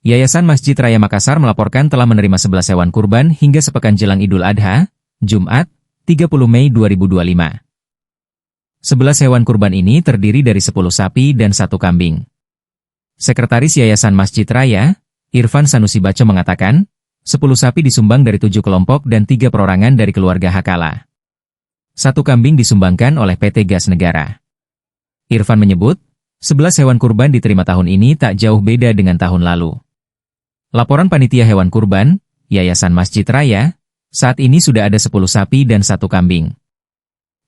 Yayasan Masjid Raya Makassar melaporkan telah menerima 11 hewan kurban hingga sepekan jelang Idul Adha, Jumat, 30 Mei 2025. 11 hewan kurban ini terdiri dari 10 sapi dan 1 kambing. Sekretaris Yayasan Masjid Raya, Irfan Sanusi Baco mengatakan, 10 sapi disumbang dari 7 kelompok dan 3 perorangan dari keluarga Hakala. 1 kambing disumbangkan oleh PT Gas Negara. Irfan menyebut, 11 hewan kurban diterima tahun ini tak jauh beda dengan tahun lalu. Laporan panitia hewan kurban, Yayasan Masjid Raya, saat ini sudah ada 10 sapi dan 1 kambing.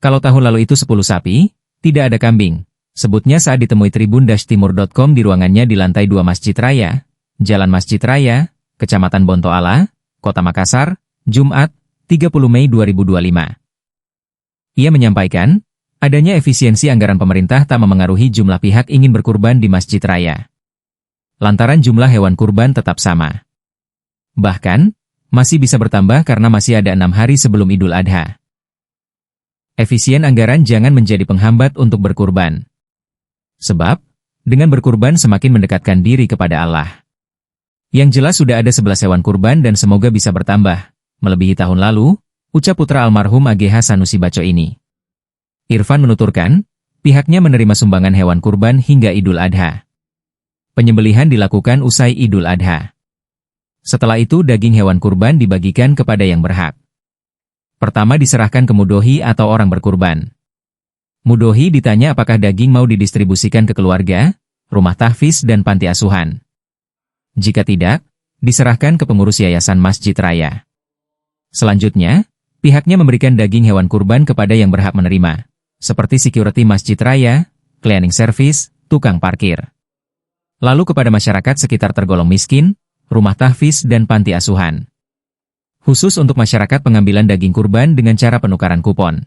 Kalau tahun lalu itu 10 sapi, tidak ada kambing, sebutnya saat ditemui tribun-timur.com di ruangannya di lantai 2 Masjid Raya, Jalan Masjid Raya, Kecamatan Bontoala, Kota Makassar, Jumat, 30 Mei 2025. Ia menyampaikan, adanya efisiensi anggaran pemerintah tak memengaruhi jumlah pihak ingin berkurban di Masjid Raya. Lantaran jumlah hewan kurban tetap sama. Bahkan, masih bisa bertambah karena masih ada 6 hari sebelum Idul Adha. Efisien anggaran jangan menjadi penghambat untuk berkurban. Sebab, dengan berkurban semakin mendekatkan diri kepada Allah. Yang jelas sudah ada 11 hewan kurban dan semoga bisa bertambah, melebihi tahun lalu, ucap putra almarhum AGH Sanusi Baco ini. Irfan menuturkan, pihaknya menerima sumbangan hewan kurban hingga Idul Adha. Penyembelihan dilakukan usai Idul Adha. Setelah itu daging hewan kurban dibagikan kepada yang berhak. Pertama diserahkan ke mudohi atau orang berkurban. Mudohi ditanya apakah daging mau didistribusikan ke keluarga, rumah tahfiz dan panti asuhan. Jika tidak, diserahkan ke pengurus Yayasan Masjid Raya. Selanjutnya, pihaknya memberikan daging hewan kurban kepada yang berhak menerima, seperti security Masjid Raya, cleaning service, tukang parkir. Lalu kepada masyarakat sekitar tergolong miskin, rumah tahfiz dan panti asuhan. Khusus untuk masyarakat pengambilan daging kurban dengan cara penukaran kupon.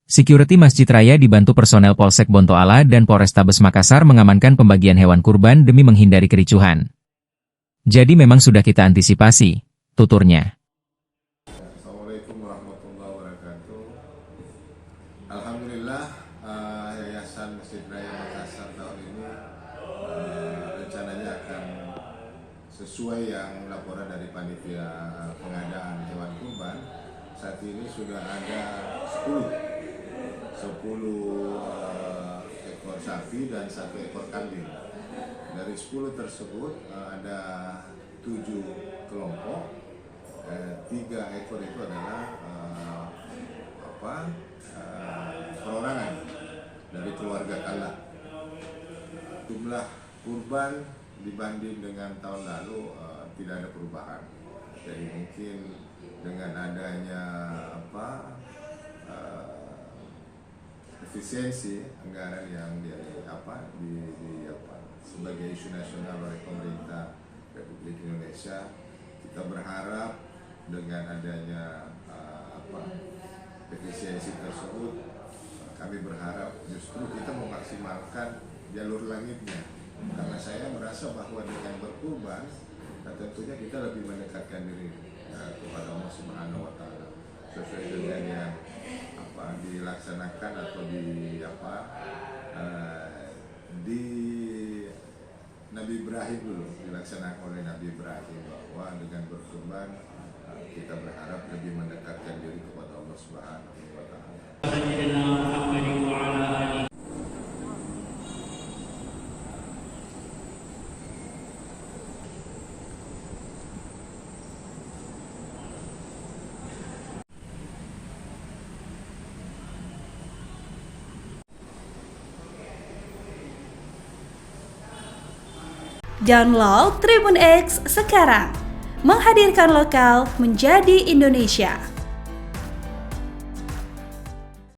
Security Masjid Raya dibantu personel Polsek Bontoala dan Polrestabes Makassar mengamankan pembagian hewan kurban demi menghindari kericuhan. Jadi memang sudah kita antisipasi, tuturnya. Assalamualaikum warahmatullahi wabarakatuh. Alhamdulillah, Yayasan Masjid Raya Makassar tahun ini rencananya akan sesuai yang laporan dari panitia pengadaan hewan kurban. Saat ini sudah ada 10 ekor sapi dan 1 ekor kambing. Dari 10 tersebut ada 7 kelompok, 3 ekor itu adalah perorangan dari keluarga Kala. Jumlah kurban dibanding dengan tahun lalu tidak ada perubahan. Jadi mungkin dengan adanya efisiensi anggaran yang sebagai isu nasional oleh pemerintah Republik Indonesia, kita berharap dengan adanya efisiensi tersebut, kami berharap justru kita memaksimalkan jalur langitnya, karena saya merasa bahwa dengan berkurban tentunya kita lebih mendekatkan diri kepada Allah Subhanahu wa Ta'ala sesuai dengan yang dilaksanakan atau di Nabi Ibrahim dulu dilaksanakan oleh Nabi Ibrahim, bahwa dengan berkurban kita berharap lebih mendekatkan diri kepada Allah Subhanahu wa Ta'ala. Download Tribun X sekarang, menghadirkan lokal menjadi Indonesia.